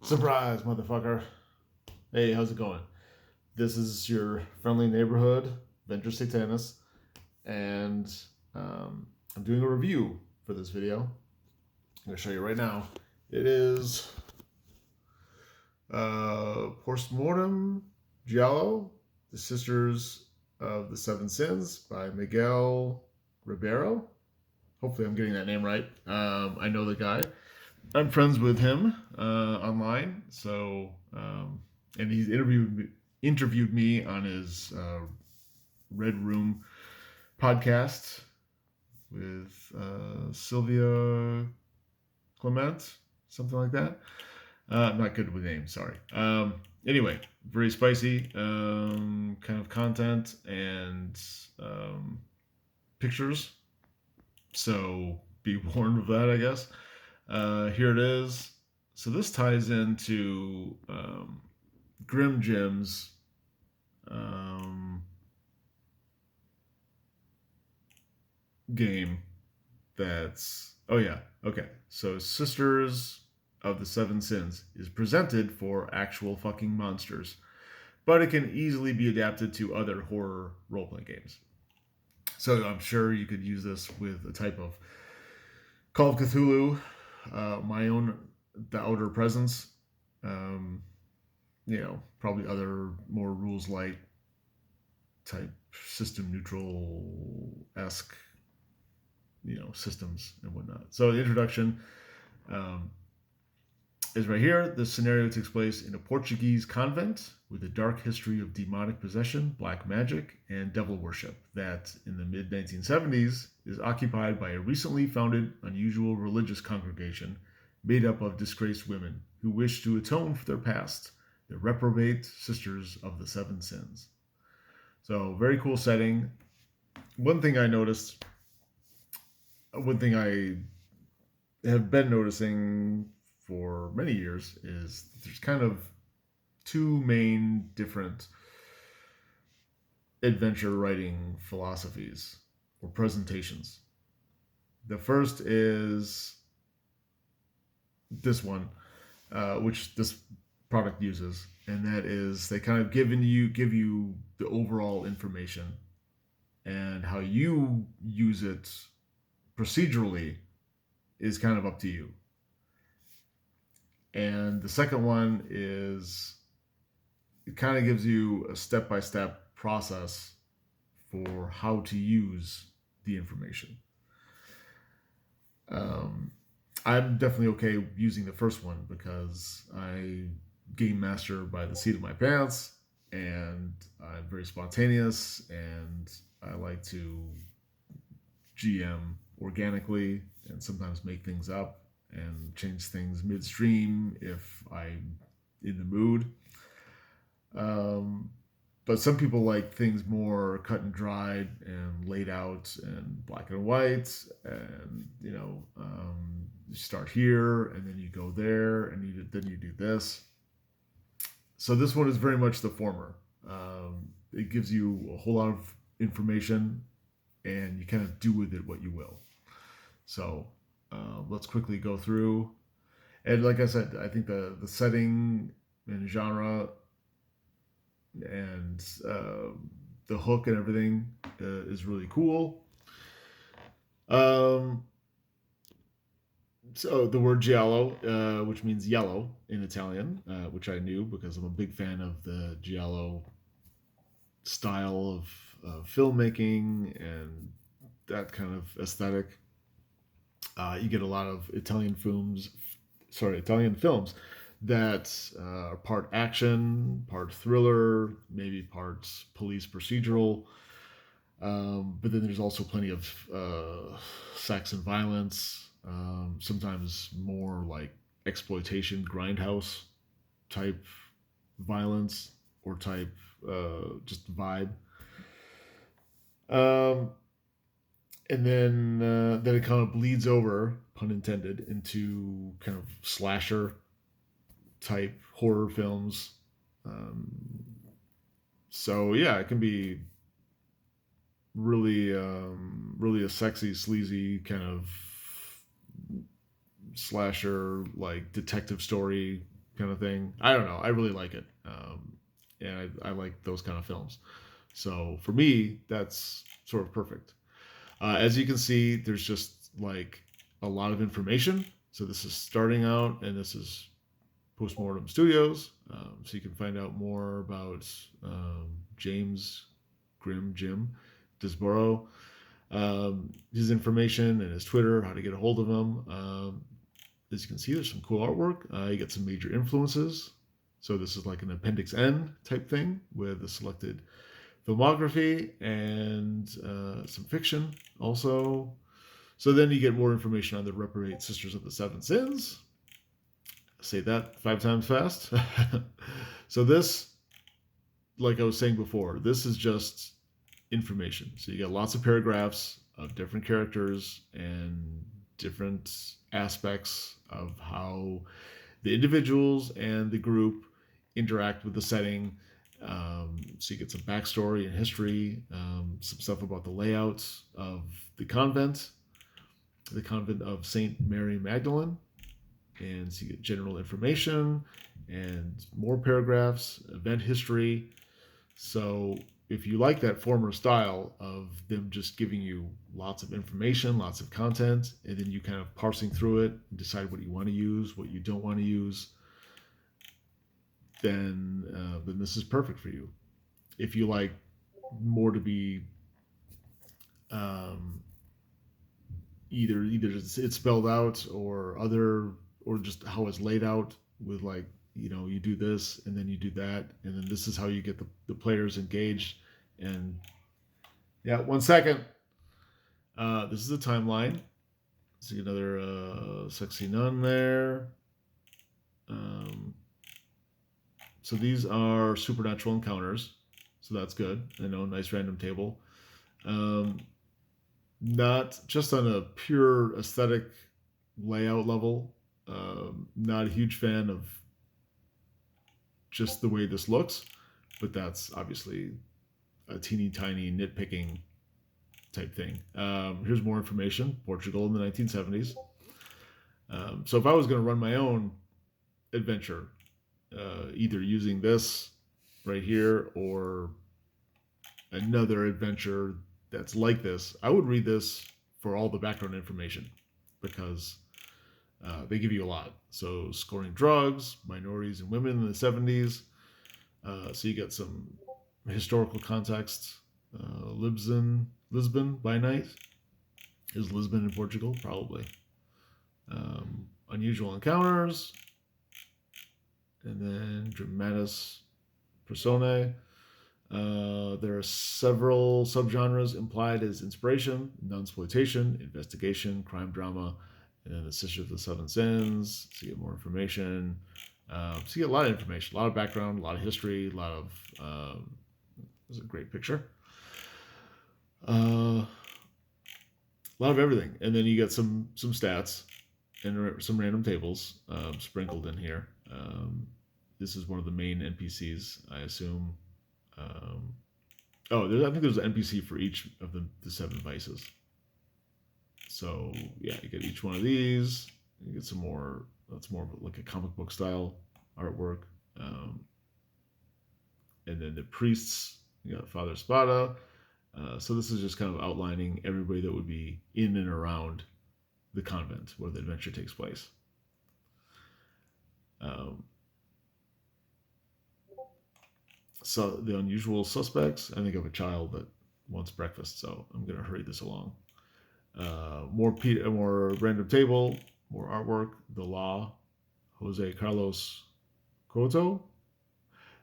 Surprise, motherfucker. Hey, how's it going? This is your friendly neighborhood, Venger Satanis, and I'm doing a review for this video. I'm going to show you right now. It is Postmortem Giallo, The Sisters of the Seven Sins by Miguel Ribeiro. Hopefully I'm getting that name right. I know the guy. I'm friends with him online, so and he's interviewed me on his Red Room podcast with Sylvia Clement, something like that. I'm not good with names, sorry. Anyway, very spicy kind of content and pictures. So be warned of that, I guess. Here it is. So this ties into Grim Jim's game that's... Oh, yeah. Okay. So Sisters of the Seven Sins is presented for actual fucking monsters, but it can easily be adapted to other horror role-playing games. So I'm sure you could use this with a type of Call of Cthulhu, my own The Outer Presence, probably other more rules light type system neutral-esque, systems and whatnot. So the introduction is right here. The scenario takes place in a Portuguese convent with a dark history of demonic possession, black magic, and devil worship that, in the mid-1970s, is occupied by a recently founded unusual religious congregation made up of disgraced women who wish to atone for their past, the reprobate Sisters of the Seven Sins. So, very cool setting. One thing I have been noticing for many years is there's kind of two main different adventure writing philosophies or presentations. The first is this one, which this product uses, and that is they kind of give you the overall information, and how you use it procedurally is kind of up to you. And the second one is it kind of gives you a step-by-step process for how to use the information. I'm definitely okay using the first one because I game master by the seat of my pants, and I'm very spontaneous, and I like to GM organically and sometimes make things up and change things midstream if I'm in the mood. But some people like things more cut and dried and laid out and black and white, and you start here and then you go there and then you do this. So this one is very much the former. It gives you a whole lot of information and you kind of do with it what you will. So let's quickly go through. And like I said, I think the setting and genre and the hook and everything is really cool. So the word giallo, which means yellow in Italian, which I knew because I'm a big fan of the giallo style of filmmaking and that kind of aesthetic. You get a lot of Italian films that are part action, part thriller, maybe parts police procedural. But then there's also plenty of sex and violence, sometimes more like exploitation, grindhouse type violence or type just vibe. And then it kind of bleeds over, pun intended, into kind of slasher type horror films. So yeah, it can be really a sexy, sleazy kind of slasher, like detective story kind of thing. I don't know. I really like it. And I like those kind of films. So for me, that's sort of perfect. As you can see, there's just like a lot of information. So this is starting out, and this is Postmortem Studios. So you can find out more about James Jim Disborough, his information and his Twitter, how to get a hold of him. As you can see, there's some cool artwork. You get some major influences. So this is like an Appendix N type thing with the selected filmography and some fiction also. So then you get more information on the reprobate sisters of the seven sins. Say that 5 times fast. So this, like I was saying before, this is just information. So you get lots of paragraphs of different characters and different aspects of how the individuals and the group interact with the setting. So you get some backstory and history, some stuff about the layout of the convent of Saint Mary Magdalene. And so you get general information and more paragraphs, event history. So if you like that former style of them just giving you lots of information, lots of content, and then you kind of parsing through it and decide what you want to use, what you don't want to use, then this is perfect for you. If you like more to be either it's spelled out or just how it's laid out with like, you do this and then you do that, and then this is how you get the players engaged. And yeah, 1 second. This is a timeline. See another sexy nun there. So these are supernatural encounters. So that's good. I know, nice random table. Not just on a pure aesthetic layout level. Not a huge fan of just the way this looks, but that's obviously a teeny tiny nitpicking type thing. Here's more information. Portugal in the 1970s. So if I was going to run my own adventure, either using this right here or another adventure that's like this, I would read this for all the background information because they give you a lot. So scoring drugs, minorities and women in the 70s. So you get some historical context. Lisbon by night. Is Lisbon in Portugal? Probably. Unusual encounters. And then dramatis personae. There are several subgenres implied as inspiration: nunsploitation, investigation, crime drama, and then the Sisters of the Seven Sins. So you get more information. So you get a lot of information, a lot of background, a lot of history, a lot of. This is a great picture. A lot of everything, and then you get some stats and some random tables sprinkled in here. This is one of the main NPCs, I assume. I think there's an NPC for each of the 7 vices. So yeah, you get each one of these. You get some more. That's more of like a comic book style artwork. And then the priests. You got Father Spada. So this is just kind of outlining everybody that would be in and around the convent where the adventure takes place. So the unusual suspects. I think of a child that wants breakfast, so I'm going to hurry this along. More random table, more artwork. The law, Jose Carlos Coto.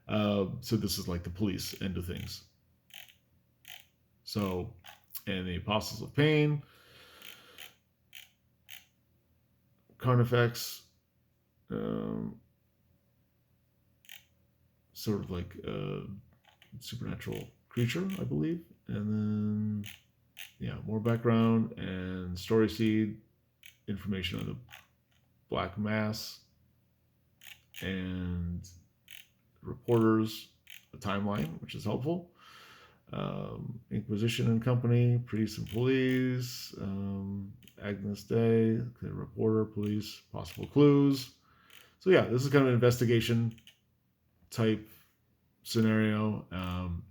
So this is like the police end of things. So, and the Apostles of Pain, Carnifex, sort of like a supernatural creature, I believe. And then, yeah, more background and story seed, information on the Black Mass, and reporters, a timeline, which is helpful. Inquisition and Company, priests and police, Agnus Dei, the reporter, police, possible clues. So yeah, this is kind of an investigation type scenario. And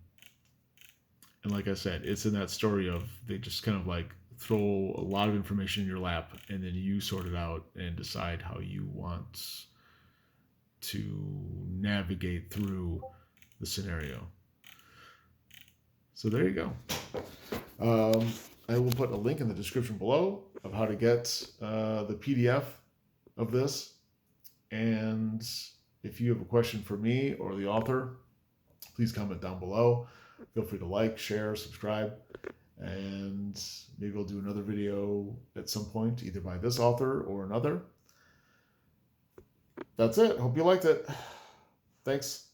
like I said, it's in that story of they just kind of like throw a lot of information in your lap, and then you sort it out and decide how you want to navigate through the scenario. So there you go. I will put a link in the description below of how to get the PDF of this. And if you have a question for me or the author, please comment down below. Feel free to like, share, subscribe, and maybe we'll do another video at some point, either by this author or another. That's it. Hope you liked it. Thanks.